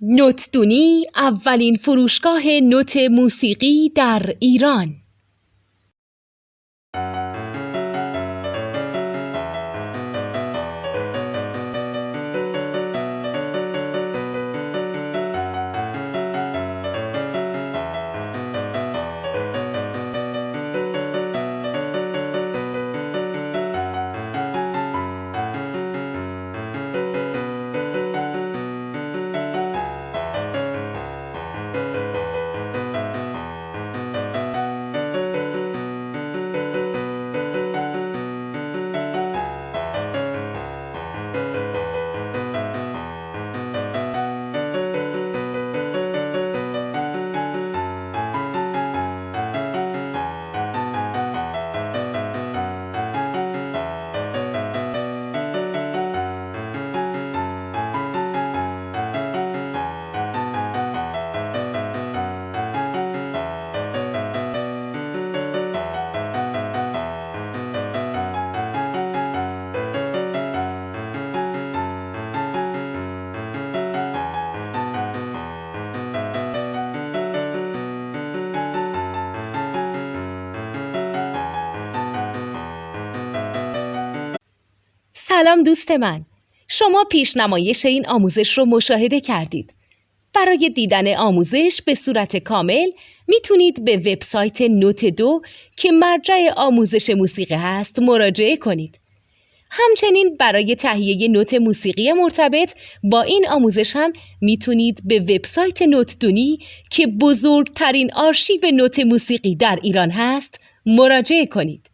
نوتدونی اولین فروشگاه نوت موسیقی در ایران. سلام دوست من، شما پیشنمایش این آموزش رو مشاهده کردید. برای دیدن آموزش به صورت کامل میتونید به وبسایت نوت2 که مرجع آموزش موسیقی هست مراجعه کنید. همچنین برای تهیه نوت موسیقی مرتبط با این آموزش هم میتونید به وبسایت نوتدونی که بزرگترین آرشیو نوت موسیقی در ایران هست مراجعه کنید.